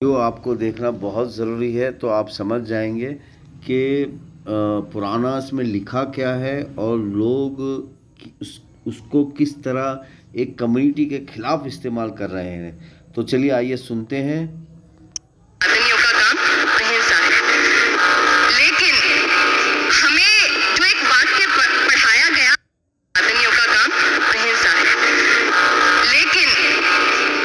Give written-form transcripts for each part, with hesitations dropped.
जो आपको देखना बहुत ज़रूरी है, तो आप समझ जाएंगे कि पुराना इसमें लिखा क्या है और लोग उसको किस तरह एक कम्युनिटी के खिलाफ इस्तेमाल कर रहे हैं। तो चलिए आइए सुनते हैं। आदमियों का काम अहिंसा है, लेकिन हमें जो एक वाक्य पढ़ाया गया, आदमियों का काम अहिंसा है, लेकिन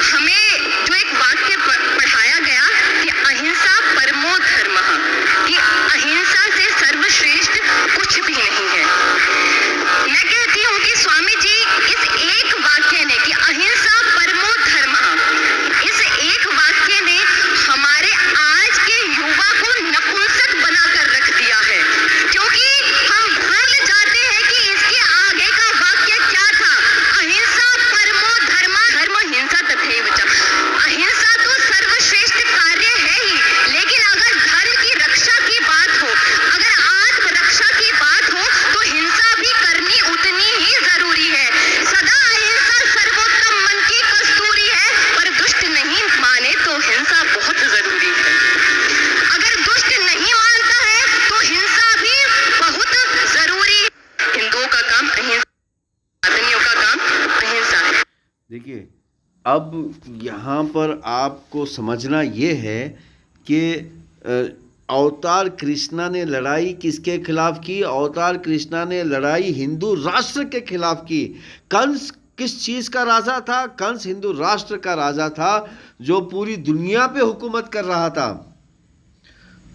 हमें जो एक वाक्य पढ़ाया गया कि अहिंसा परमो धर्मः, कि अहिंसा से सर्वश्रेष्ठ कुछ भी नहीं है। मैं कहती हूँ कि स्वामी जी इस एक वाक्य ने, कि अहिंसा परमो धर्मः, इस एक वाक्य ने हमारे आज के युवा को नपुंसक बनाकर रख दिया है, क्योंकि हम भूल जाते हैं कि इसके आगे का वाक्य क्या था। अहिंसा परमो धर्मः, धर्म हिंसा तथैव च। अहिंसा तो सर्वश्रेष्ठ कार्य है ही, लेकिन अगर धर्म की रक्षा की बात हो, अगर आत्म रक्षा की बात हो, तो हिंसा भी करनी उतनी ही जरूरी है। सदा अहिंसा सर्वोत्तम मन की कस्तूरी है, पर दुष्ट नहीं माने तो हिंसा बहुत जरूरी है। अगर दुष्ट नहीं मानता है तो हिंसा भी बहुत जरूरी है। हिंदुओं का काम अहिंसा, आदमियों का काम अहिंसा है। देखिए, अब यहाँ पर आपको समझना ये है कि अवतार कृष्णा ने लड़ाई किसके खिलाफ की? अवतार कृष्णा ने लड़ाई हिंदू राष्ट्र के खिलाफ की। कंस किस चीज़ का राजा था? कंस हिंदू राष्ट्र का राजा था, जो पूरी दुनिया पे हुकूमत कर रहा था।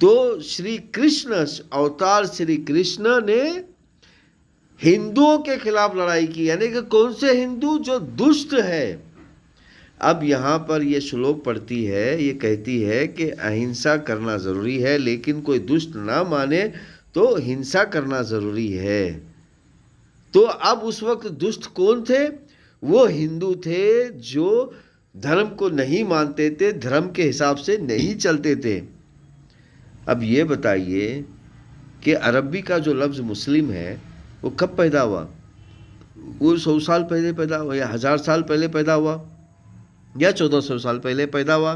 तो श्री कृष्ण, अवतार श्री कृष्ण ने हिंदुओं के खिलाफ लड़ाई की, यानी कि कौन से हिंदू? जो दुष्ट है। अब यहाँ पर ये श्लोक पढ़ती है, ये कहती है कि अहिंसा करना ज़रूरी है, लेकिन कोई दुष्ट ना माने तो हिंसा करना ज़रूरी है। तो अब उस वक्त दुष्ट कौन थे? वो हिंदू थे जो धर्म को नहीं मानते थे, धर्म के हिसाब से नहीं चलते थे। अब ये बताइए कि अरबी का जो लफ्ज़ मुस्लिम है वो कब पैदा हुआ? वो 100 साल पहले पैदा हुआ, या 1000 साल पहले पैदा हुआ, या 1400 साल पहले पैदा हुआ।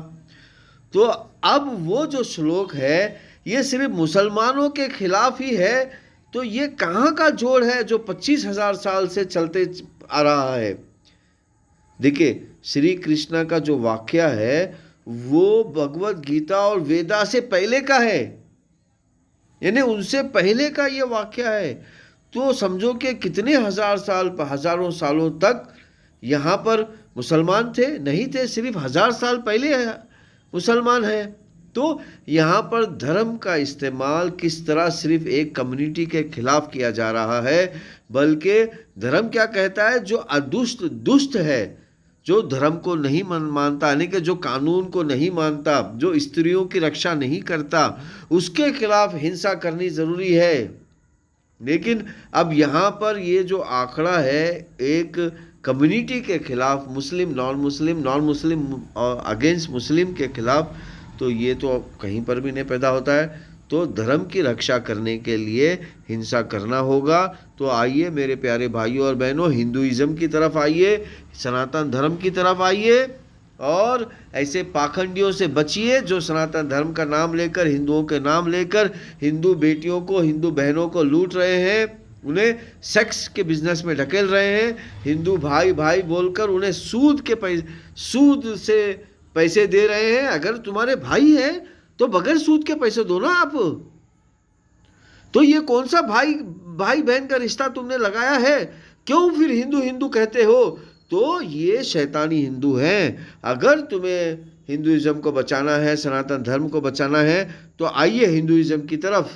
तो अब वो जो श्लोक है ये सिर्फ मुसलमानों के खिलाफ ही है, तो ये कहाँ का जोड़ है जो 25,000 साल से चलते आ रहा है? देखिए, श्री कृष्ण का जो वाक्य है वो भगवत गीता और वेदा से पहले का है, यानी उनसे पहले का ये वाक्य है। तो समझो कि कितने हज़ारों सालों तक यहाँ पर मुसलमान थे? नहीं थे, सिर्फ 1000 साल पहले मुसलमान है। तो यहाँ पर धर्म का इस्तेमाल किस तरह सिर्फ एक कम्युनिटी के खिलाफ किया जा रहा है, बल्कि धर्म क्या कहता है? जो दुष्ट है, जो धर्म को नहीं मानता, यानी कि जो कानून को नहीं मानता, जो स्त्रियों की रक्षा नहीं करता, उसके खिलाफ हिंसा करनी ज़रूरी है। लेकिन अब यहाँ पर ये जो आंकड़ा है एक कम्युनिटी के खिलाफ, मुस्लिम नॉन मुस्लिम और अगेंस्ट मुस्लिम के खिलाफ, तो ये तो कहीं पर भी नहीं पैदा होता है। तो धर्म की रक्षा करने के लिए हिंसा करना होगा। तो आइए मेरे प्यारे भाइयों और बहनों, हिंदुइज़्म की तरफ आइए, सनातन धर्म की तरफ आइए, और ऐसे पाखंडियों से बचिए जो सनातन धर्म का नाम लेकर, हिंदुओं के नाम लेकर हिंदू बेटियों को, हिंदू बहनों को लूट रहे हैं, उन्हें सेक्स के बिजनेस में ढकेल रहे हैं। हिंदू भाई भाई बोलकर उन्हें सूद से पैसे दे रहे हैं। अगर तुम्हारे भाई हैं तो बगैर सूद के पैसे दो ना आप। तो ये कौन सा भाई बहन का रिश्ता तुमने लगाया है? क्यों फिर हिंदू हिंदू कहते हो? तो ये शैतानी हिंदू हैं। अगर तुम्हें हिंदुइज़्म को बचाना है, सनातन धर्म को बचाना है, तो आइए हिंदुइज़्म की तरफ।